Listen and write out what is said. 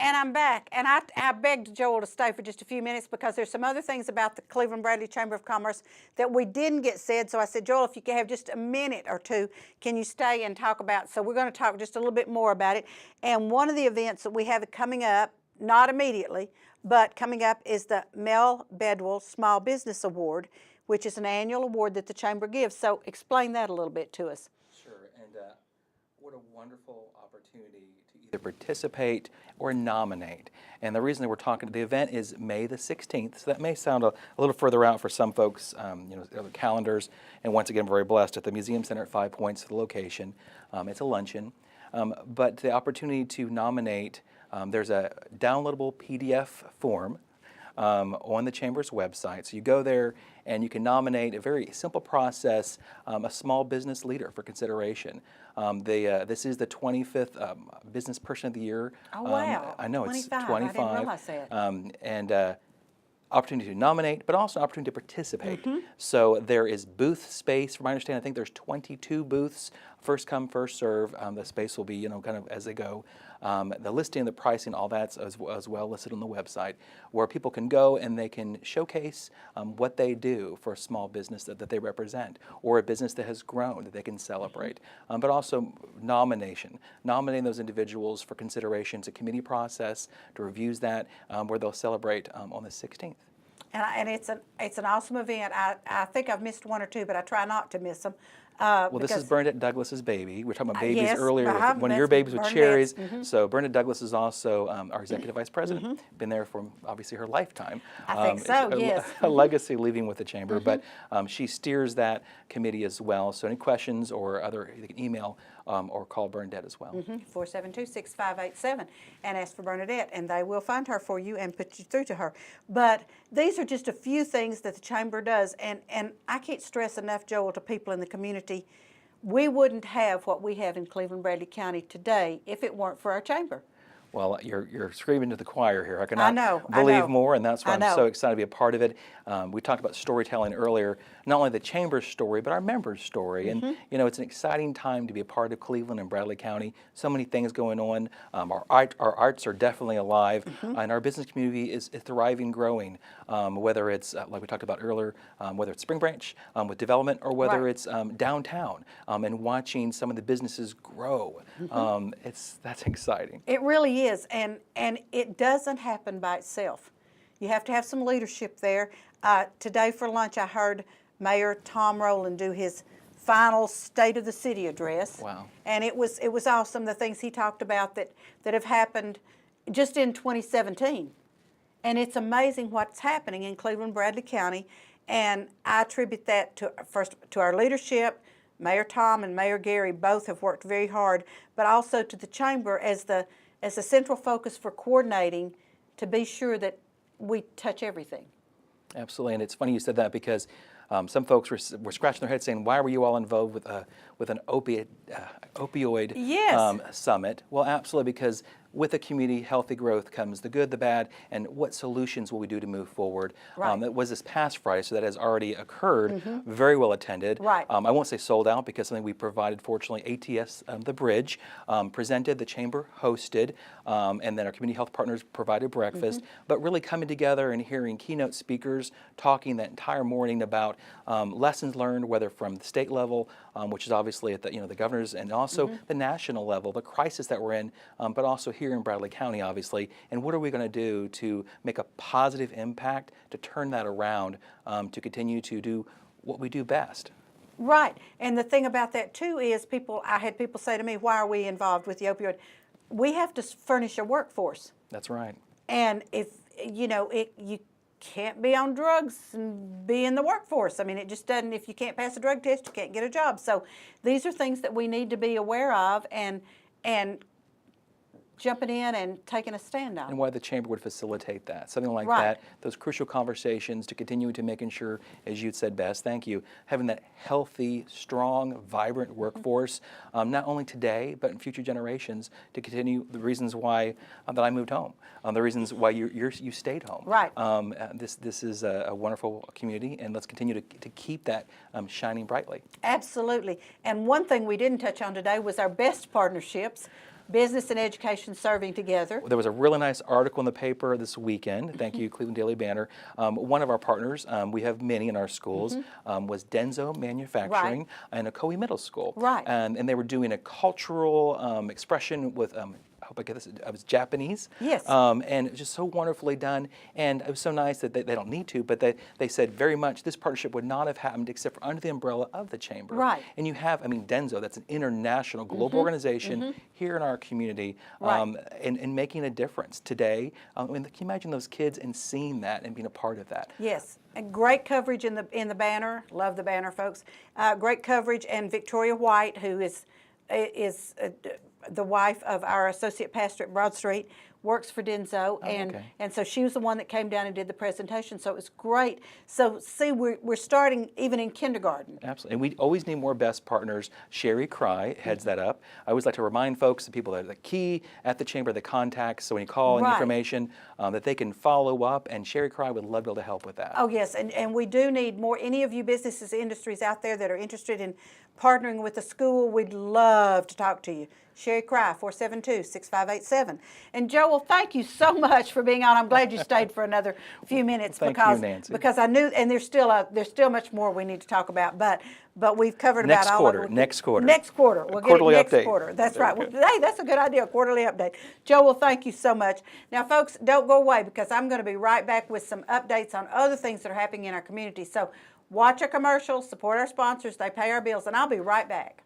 And I'm back, and I begged Joel to stay for just a few minutes because there's some other things about the Cleveland Bradley Chamber of Commerce that we didn't get said. So I said, Joel, if you can have just a minute or two, can you stay and talk about? So we're going to talk just a little bit more about it. And one of the events that we have coming up, not immediately, but coming up is the Mel Bedwell Small Business Award, which is an annual award that the Chamber gives. So explain that a little bit to us. Sure, and what a wonderful opportunity to either participate or nominate. And the reason that we're talking, the event is May the 16th, so that may sound a little further out for some folks, their calendars. And once again, very blessed at the Museum Center at 5 Points to the location. It's a luncheon, but the opportunity to nominate, there's a downloadable PDF form on the Chamber's website. So you go there and you can nominate a very simple process, a small business leader for consideration. This is the 25th Business Person of the Year. Oh, wow. I know, 25. it's 25. I didn't realize that. And opportunity to nominate, but also an opportunity to participate. So there is booth space. From my understanding, I think there's 22 booths. First come, first serve. The space will be, kind of as they go. The listing, the pricing, all that's as well listed on the website, where people can go and they can showcase what they do for a small business that they represent, or a business that has grown that they can celebrate. But also nominating those individuals for consideration. It's a committee process to reviews that, where they'll celebrate on the 16th. And it's an awesome event. I think I've missed one or two, but I try not to miss them. Well, this is Bernadette Douglas's baby. We were talking about babies yes, earlier. One of your babies with Bernadette's. cherries. So Bernadette Douglas is also our executive vice president. Been there for obviously her lifetime. I think so, yes. A legacy leaving with the chamber, but she steers that committee as well. So any questions or other, you can email or call Bernadette as well. 472-6587 and ask for Bernadette, and they will find her for you and put you through to her. But these are just a few things that the Chamber does, and I can't stress enough, Joel, to people in the community, we wouldn't have what we have in Cleveland Bradley County today if it weren't for our Chamber. Well, you're screaming to the choir here. I cannot I believe know. more, and that's why I'm so excited to be a part of it. We talked about storytelling earlier, not only the Chamber's story, but our members' story. And, it's an exciting time to be a part of Cleveland and Bradley County. So many things going on. Our arts are definitely alive, and our business community is thriving, growing, whether it's, like we talked about earlier, whether it's Spring Branch with development, or whether it's downtown and watching some of the businesses grow. That's exciting. It really is, and it doesn't happen by itself. You have to have some leadership there. Today for lunch, I heard Mayor Tom Rowland do his final State of the City address. Wow! And it was awesome, the things he talked about that have happened just in 2017. And it's amazing what's happening in Cleveland Bradley County, and I attribute that to our leadership. Mayor Tom and Mayor Gary both have worked very hard, but also to the Chamber as the central focus for coordinating to be sure that we touch everything. Absolutely, and it's funny you said that because some folks were scratching their heads saying, why were you all involved with an opioid summit? Well, absolutely, because with the community, healthy growth comes the good, the bad, and what solutions will we do to move forward? Right. That was this past Friday, so that has already occurred, very well attended. Right. I won't say sold out because something we provided, fortunately, ATS, the Bridge, presented, the Chamber hosted, and then our community health partners provided breakfast, but really coming together and hearing keynote speakers talking that entire morning about lessons learned, whether from the state level, which is obviously at the governor's, and also the national level, the crisis that we're in, but also here in Bradley County, obviously, and what are we going to do to make a positive impact to turn that around, to continue to do what we do best. Right, and the thing about that too is I had people say to me, why are we involved with the opioid? We have to furnish a workforce. That's right. And if, you can't be on drugs and be in the workforce. I mean, it just doesn't, if you can't pass a drug test, you can't get a job. So these are things that we need to be aware of and jumping in and taking a stand on. And why the Chamber would facilitate that. Something like Right. that, those crucial conversations to continue to making sure, as you said best, thank you, having that healthy, strong, vibrant workforce, not only today, but in future generations, to continue the reasons why that I moved home, the reasons why you stayed home. Right. This is a wonderful community, and let's continue to keep that shining brightly. Absolutely. And one thing we didn't touch on today was our best partnerships. business and education serving together. There was a really nice article in the paper this weekend. Thank you, Cleveland Daily Banner. One of our partners, we have many in our schools, was Denso Manufacturing and Ocoee Middle School. Right. And they were doing a cultural expression with I hope I get this. It was Japanese. Yes. And just so wonderfully done. And it was so nice that they don't need to, but they said very much this partnership would not have happened except for under the umbrella of the chamber. Right. And you have, I mean, Denso, that's an international global organization here in our community, Right. and making a difference today. I mean, can you imagine those kids and seeing that and being a part of that? Yes, and great coverage in the banner. Love the banner, folks. Great coverage, and Victoria White, who is the wife of our associate pastor at Broad Street, works for Denso, and so she was the one that came down and did the presentation. So it was great. So see, we're starting even in kindergarten. Absolutely, and we always need more best partners. Sherry Cry heads that up. I always like to remind folks, the people that are the key at the chamber, the contacts, so when you call any Right. information, that they can follow up, and Sherry Cry would love to be able to help with that. Oh yes, and we do need more. Any of you businesses, industries out there that are interested in partnering with the school, we'd love to talk to you. Sherry Cry, 472-6587. And Joel, thank you so much for being on. I'm glad you stayed for another few minutes Thank you, Nancy. because I knew, and there's still much more we need to talk about, but we've covered Next about all quarter, of it. next quarter. Next quarter. We'll Quarterly get it next update. quarter. That's There right. we go. Well, hey, that's a good idea, a quarterly update. Joel, thank you so much. Now, folks, don't go away because I'm going to be right back with some updates on other things that are happening in our community. So watch our commercials, support our sponsors. They pay our bills, and I'll be right back.